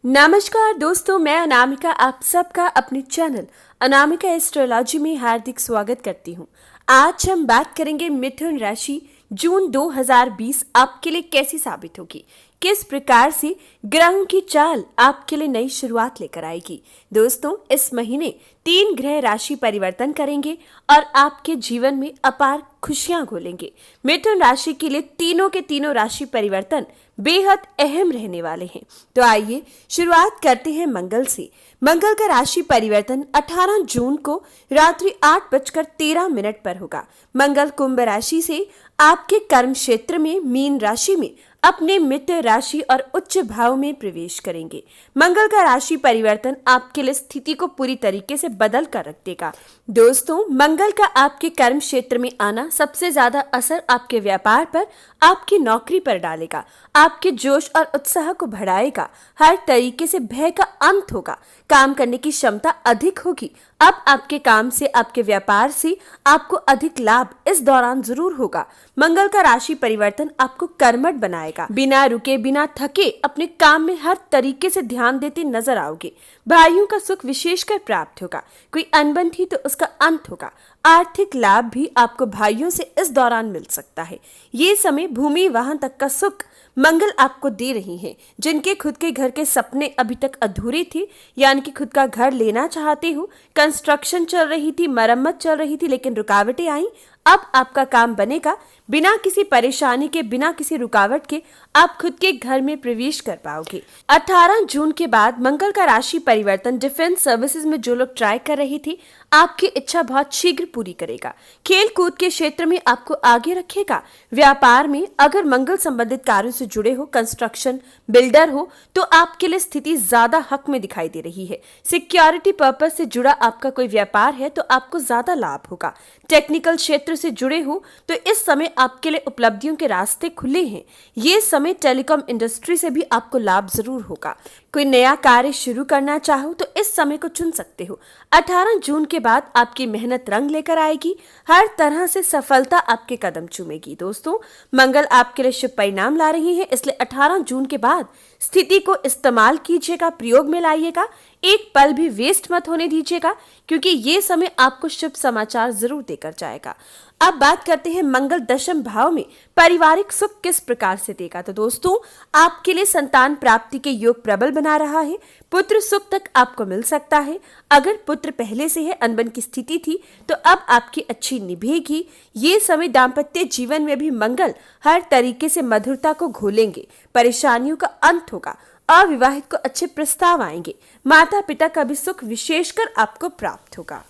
नमस्कार दोस्तों, मैं अनामिका आप सबका अपने चैनल अनामिका एस्ट्रोलॉजी में हार्दिक स्वागत करती हूँ। आज हम बात करेंगे मिथुन राशि जून 2020 आपके लिए कैसी साबित होगी, किस प्रकार से ग्रहों की चाल आपके लिए नई शुरुआत लेकर आएगी। दोस्तों, इस महीने 3 ग्रह राशि परिवर्तन करेंगे और आपके जीवन में अपार खुशियां घोलेंगे। मिथुन राशि के लिए तीनों के तीनों राशि परिवर्तन बेहद अहम रहने वाले हैं। तो आइए शुरुआत करते हैं मंगल से। मंगल का राशि परिवर्तन 18 जून को रात्रि 8:13 पर होगा। मंगल कुंभ राशि से आपके कर्म क्षेत्र में मीन राशि में अपने मित्र राशि और उच्च भाव में प्रवेश करेंगे। मंगल का राशि परिवर्तन आपके लिए स्थिति को पूरी तरीके से बदल कर रख देगा। दोस्तों, मंगल का आपके कर्म क्षेत्र में आना सबसे ज्यादा असर आपके व्यापार पर, आपकी नौकरी पर डालेगा, आपके जोश और उत्साह को बढ़ाएगा। हर तरीके से भय का अंत होगा, काम करने की क्षमता अधिक होगी। अब आपके काम से, आपके व्यापार से आपको अधिक लाभ इस दौरान जरूर होगा। मंगल का राशि परिवर्तन आपको कर्मठ बनाएगा। बिना रुके, बिना थके अपने काम में हर तरीके से ध्यान देते नजर आओगे। भाइयों का सुख विशेषकर प्राप्त होगा। कोई अनबन थी तो उसका अंत होगा। आर्थिक लाभ भी आपको भाइयों से इस दौरान मिल सकता है। ये समय भूमि वाहन तक का सुख मंगल आपको दे रही हैं। जिनके खुद के घर के सपने अभी तक अधूरे थे, यानी कि खुद का घर लेना चाहते हो, कंस्ट्रक्शन चल रही थी, मरम्मत चल रही थी, लेकिन रुकावटें आई, अब आपका काम बनेगा। बिना किसी परेशानी के, बिना किसी रुकावट के आप खुद के घर में प्रवेश कर पाओगे। 18 जून के बाद मंगल का राशि परिवर्तन डिफेंस सर्विसेज में जो लोग ट्राई कर रहे थे, आपकी इच्छा बहुत शीघ्र पूरी करेगा। खेल कूद के क्षेत्र में आपको आगे रखेगा। व्यापार में अगर मंगल संबंधित कार्यों से जुड़े हो, कंस्ट्रक्शन, बिल्डर हो, तो आपके लिए स्थिति ज्यादा हक में दिखाई दे रही है। सिक्योरिटी पर्पज से जुड़ा आपका कोई व्यापार है तो आपको ज्यादा लाभ होगा। टेक्निकल क्षेत्र से जुड़े हो तो इस समय आपके लिए उपलब्धियों के रास्ते खुले हैं। ये समय टेलीकॉम इंडस्ट्री से भी आपको लाभ जरूर होगा। कोई नया कार्य शुरू करना चाहो तो इस समय को चुन सकते हो। 18 जून के बाद आपकी मेहनत रंग लेकर आएगी। हर तरह से सफलता आपके कदम चूमेगी। दोस्तों, मंगल आपके लिए शुभ परिणाम ला रही है, इसलिए 18 जून के बाद स्थिति को इस्तेमाल कीजिएगा, प्रयोग में लाइएगा। एक पल भी वेस्ट मत होने दीजिएगा, क्योंकि ये समय आपको शुभ समाचार जरूर देकर जाएगा। अब बात करते हैं मंगल दशम भाव में पारिवारिक सुख किस प्रकार से देगा। तो दोस्तों, आपके लिए संतान प्राप्ति के योग प्रबल बना रहा है। पुत्र सुख तक आपको मिल सकता है। अगर पुत्र पहले से है, अनबन की स्थिति थी, तो अब आपकी अच्छी निभेगी। ये समय दाम्पत्य जीवन में भी मंगल हर तरीके से मधुरता को घोलेंगे। परेशानियों का अंत होगा। अविवाहित को अच्छे प्रस्ताव आएंगे। माता पिता का भी सुख विशेषकर आपको प्राप्त होगा।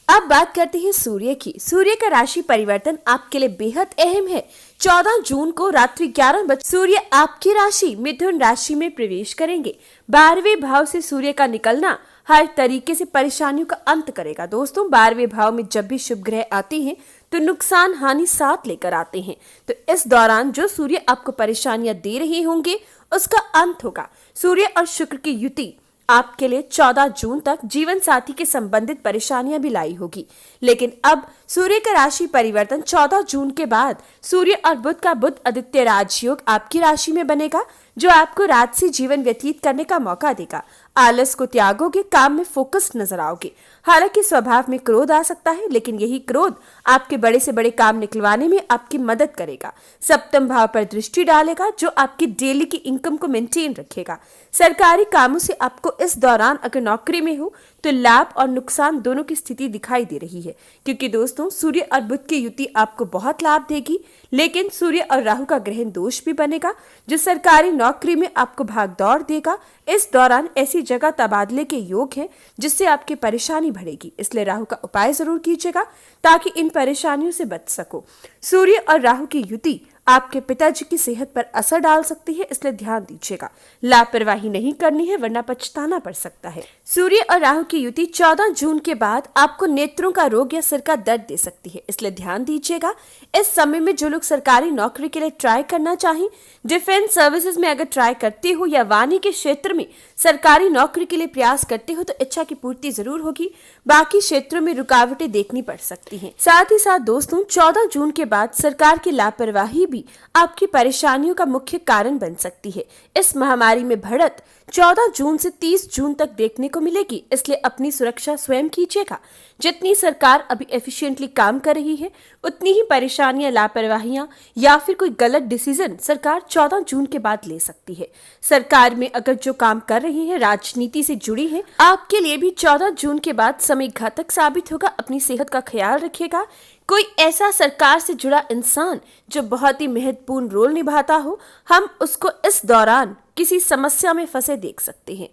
अब बात करते हैं सूर्य की। सूर्य का राशि परिवर्तन आपके लिए बेहद अहम है। 14 जून को रात्रि 11 बजे सूर्य आपकी राशि मिथुन राशि में प्रवेश करेंगे। 12वें भाव से सूर्य का निकलना हर तरीके से परेशानियों का अंत करेगा। दोस्तों, 12वें भाव में जब भी शुभ ग्रह आते हैं तो नुकसान हानि साथ लेकर आते हैं। तो इस दौरान जो सूर्य आपको परेशानियां दे रहे होंगे उसका अंत होगा। सूर्य और शुक्र की युति आपके लिए 14 जून तक जीवन साथी के संबंधित परेशानियां भी लाई होगी, लेकिन अब सूर्य का राशि परिवर्तन 14 जून के बाद सूर्य और बुध का बुध आदित्य राजयोग आपकी राशि में बनेगा, जो आपको राजसी जीवन व्यतीत करने का मौका देगा। आलस को त्यागोगे, काम में फोकस नजर आओगे। हालांकि स्वभाव में क्रोध आ सकता है, लेकिन यही क्रोध आपके बड़े से बड़े काम निकलवाने में आपकी मदद करेगा। सप्तम भाव पर दृष्टि डालेगा, जो आपकी डेली की इनकम को मेंटेन रखेगा। सरकारी कामों से आपको इस दौरान, अगर नौकरी में हो तो लाभ और नुकसान दोनों की स्थिति दिखाई दे रही है, क्योंकि दोस्तों सूर्य और बुध की युति आपको बहुत लाभ देगी, लेकिन सूर्य और राहु का ग्रहण दोष भी बनेगा, जो सरकारी नौकरी में आपको भागदौड़ देगा। इस दौरान ऐसी जगह तबादले के योग है जिससे आपकी परेशानी बढ़ेगी, इसलिए राहु का उपाय जरूर कीजिएगा ताकि इन परेशानियों से बच सको। सूर्य और राहु की युति आपके पिताजी की सेहत पर असर डाल सकती है, इसलिए ध्यान दीजिएगा। लापरवाही नहीं करनी है, वरना पछताना पड़ सकता है। सूर्य और राहु की युति 14 जून के बाद आपको नेत्रों का रोग या सिर का दर्द दे सकती है, इसलिए ध्यान दीजिएगा। इस समय में जो लोग सरकारी नौकरी के लिए ट्राई करना चाहें, डिफेंस सर्विसेज में अगर ट्राई करते हो या वाणी के क्षेत्र में सरकारी नौकरी के लिए प्रयास करते हो, तो इच्छा की पूर्ति जरूर होगी। बाकी क्षेत्रों में रुकावटें देखनी पड़ सकती हैं। साथ ही साथ दोस्तों, 14 जून के बाद सरकार की लापरवाही भी आपकी परेशानियों का मुख्य कारण बन सकती है। इस महामारी में बढ़त 14 जून से 30 जून तक देखने को मिलेगी, इसलिए अपनी सुरक्षा स्वयं कीजिएगा। जितनी सरकार अभी एफिशिएंटली काम कर रही है, उतनी ही परेशानियां, लापरवाहियां या फिर कोई गलत डिसीजन सरकार 14 जून के बाद ले सकती है। सरकार में अगर जो काम कर रही है, राजनीति से जुड़ी है, आपके लिए भी 14 जून के बाद समय घातक साबित होगा। अपनी सेहत का ख्याल रखिएगा। कोई ऐसा सरकार से जुड़ा इंसान जो बहुत ही महत्वपूर्ण रोल निभाता हो, हम उसको इस दौरान किसी समस्या में फंसे देख सकते हैं।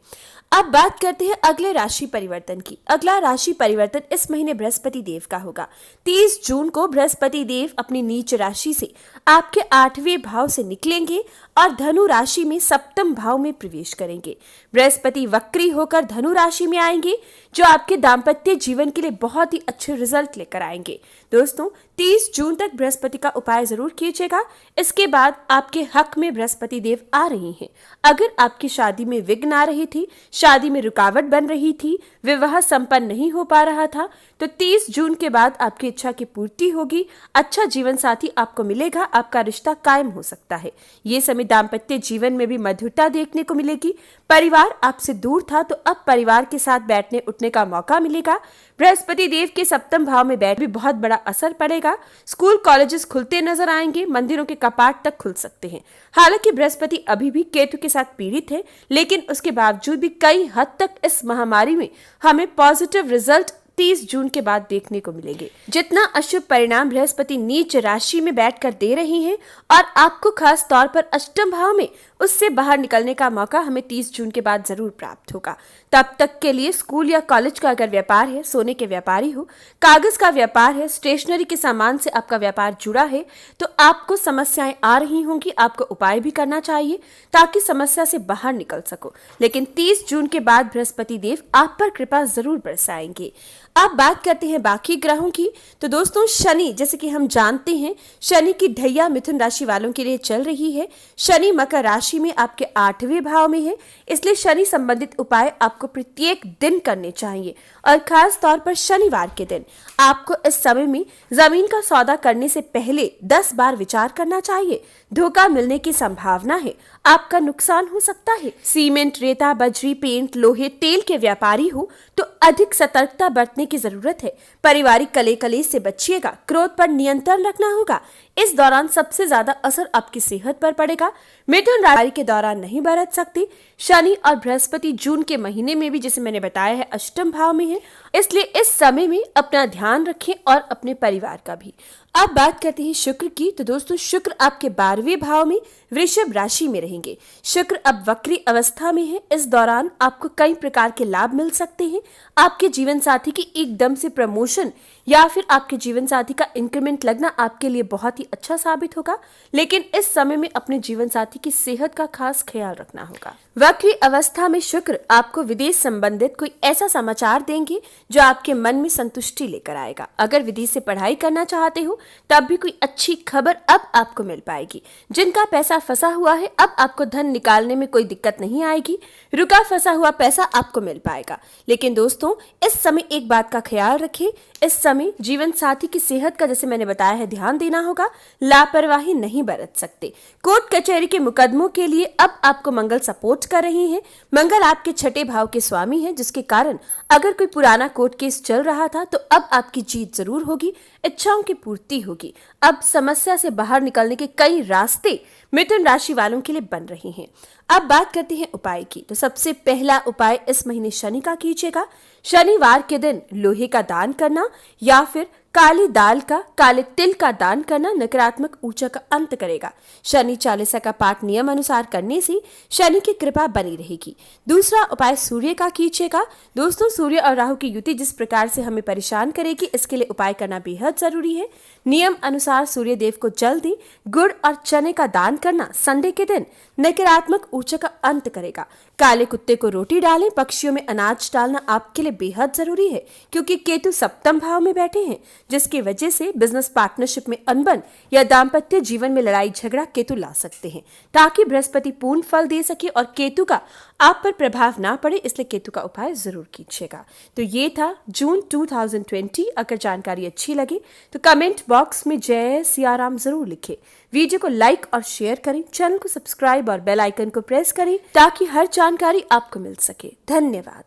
अब बात करते हैं अगले राशि परिवर्तन की। अगला राशि परिवर्तन इस महीने बृहस्पति देव का होगा। 30 जून को बृहस्पति देव अपनी नीच राशि से आपके 8वें भाव से निकलेंगे और धनु राशि में 7वें भाव में प्रवेश करेंगे। बृहस्पति वक्री होकर धनु राशि में आएंगे, जो आपके दाम्पत्य जीवन के लिए बहुत ही अच्छे रिजल्ट लेकर आएंगे। दोस्तों, 30 जून तक बृहस्पति का उपाय जरूर कीजिएगा। इसके बाद आपके हक में बृहस्पति देव आ रही हैं। अगर आपकी शादी में विघ्न आ रही थी, शादी में रुकावट बन रही थी, विवाह संपन्न नहीं हो पा रहा था, तो 30 जून के बाद आपकी इच्छा की पूर्ति होगी। अच्छा जीवन साथी आपको मिलेगा, आपका रिश्ता कायम हो सकता है। ये समय दाम्पत्य जीवन में भी मधुरता देखने को मिलेगी। परिवार आपसे दूर था, तो अब परिवार के साथ बैठने उठने का मौका मिलेगा। बृहस्पति देव के 7वें भाव में बैठ भी बहुत बड़ा असर पड़ेगा। स्कूल कॉलेजेस खुलते नजर आएंगे, मंदिरों के कपाट तक खुल सकते हैं। हालांकि बृहस्पति अभी भी केतु के साथ पीड़ित है, लेकिन उसके बावजूद भी कई हद तक इस महामारी में हमें पॉजिटिव रिजल्ट 30 जून के बाद देखने को मिलेंगे। जितना अशुभ परिणाम बृहस्पति नीच राशि में बैठकर दे रही हैं और आपको खास तौर पर अष्टम भाव में उससे बाहर निकलने का मौका हमें 30 जून के बाद जरूर प्राप्त होगा। तब तक के लिए स्कूल या कॉलेज का अगर व्यापार है, सोने के व्यापारी हो, कागज का व्यापार है, स्टेशनरी के सामान से आपका व्यापार जुड़ा है, तो आपको समस्याएं आ रही होंगी। आपको उपाय भी करना चाहिए ताकि समस्या से बाहर निकल सको। लेकिन 30 जून के बाद बृहस्पति देव आप पर कृपा जरूर बरसाएंगे। अब बात करते हैं बाकी ग्रहों की। तो दोस्तों, शनि, जैसे कि हम जानते हैं, शनि की ढैया मिथुन राशि वालों के लिए चल रही है। शनि मकर राशि में आपके 8वें भाव में है, इसलिए शनि संबंधित उपाय आपको प्रत्येक दिन करने चाहिए और खास तौर पर शनिवार के दिन आपको इस समय में जमीन का सौदा करने से पहले 10 बार विचार करना चाहिए। धोखा मिलने की संभावना है, आपका नुकसान हो सकता है। सीमेंट, रेता, बजरी, पेंट, लोहे, तेल के व्यापारी हो तो अधिक सतर्कता बरतने की जरूरत है। पारिवारिक कले कलेश से बचिएगा। क्रोध पर नियंत्रण रखना होगा। इस दौरान सबसे ज्यादा असर आपकी सेहत पर पड़ेगा। मिथुन राशि के दौरान नहीं बरत सकते। शनि और बृहस्पति जून के महीने में भी, जैसे मैंने बताया है, अष्टम भाव में है, इसलिए इस समय में अपना ध्यान रखें और अपने परिवार का भी। अब बात करते हैं शुक्र की। तो दोस्तों, शुक्र आपके 12वें भाव में वृषभ राशि में रहेंगे। शुक्र अब वक्री अवस्था में है। इस दौरान आपको कई प्रकार के लाभ मिल सकते हैं। आपके जीवन साथी की एकदम से प्रमोशन या फिर आपके जीवन साथी का इंक्रीमेंट लगना आपके लिए बहुत ही अच्छा साबित होगा। लेकिन इस समय में अपने जीवन साथी की सेहत का खास ख्याल रखना होगा। वक्री अवस्था में शुक्र आपको विदेश संबंधित कोई ऐसा समाचार देंगे जो आपके मन में संतुष्टि लेकर आएगा। अगर विदेश से पढ़ाई करना चाहते हो, तब भी कोई अच्छी खबर अब आपको मिल पाएगी। जिनका पैसा फंसा हुआ है, अब आपको धन निकालने में कोई दिक्कत नहीं आएगी। रुका फंसा हुआ पैसा आपको मिल पाएगा। लेकिन दोस्तों, इस समय एक बात का ख्याल रखें, इस समय जीवन साथी की सेहत का, जैसे मैंने बताया है, ध्यान देना होगा। लापरवाही नहीं बरत सकते। कोर्ट कचहरी के मुकदमों के लिए अब आपको मंगल सपोर्ट कर रही है। मंगल आपके 6ठे भाव के स्वामी है, जिसके कारण अगर कोई पुराना कोर्ट केस चल रहा था तो अब आपकी जीत जरूर होगी, इच्छाओं की पूर्ति होगी। अब समस्या से बाहर निकलने के कई रास्ते मिथुन राशि वालों के लिए बन रहे हैं। अब बात करते हैं उपाय की। तो सबसे पहला उपाय इस महीने शनि का कीजिएगा। शनिवार के दिन लोहे का दान करना या फिर काली दाल का, काले तिल का दान करना नकारात्मक ऊर्जा का अंत करेगा। शनि चालीसा का पाठ नियम अनुसार करने से शनि की कृपा बनी रहेगी। दूसरा उपाय सूर्य का कीजिएगा। दोस्तों, सूर्य और राहु की युति जिस प्रकार से हमें परेशान करेगी, इसके लिए उपाय करना बेहद जरूरी है। नियम अनुसार सूर्य देव को जल्दी गुड़ और चने का दान करना संडे के दिन नकारात्मक ऊर्जा का अंत करेगा। काले कुत्ते को रोटी डालें। पक्षियों में अनाज डालना आपके लिए बेहद जरूरी है, क्योंकि केतु 7वें भाव में बैठे हैं, जिसकी वजह से बिजनेस पार्टनरशिप में अनबन या दाम्पत्य जीवन में लड़ाई झगड़ा केतु ला सकते हैं। ताकि बृहस्पति पूर्ण फल दे सके और केतु का आप पर प्रभाव ना पड़े, इसलिए केतु का उपाय जरूर कीजिएगा। तो ये था जून 2020। अगर जानकारी अच्छी लगे तो कमेंट बॉक्स में जय सियाराम जरूर लिखें। वीडियो को लाइक और शेयर करें, चैनल को सब्सक्राइब और बेल आइकन को प्रेस करें ताकि हर जानकारी आपको मिल सके। धन्यवाद।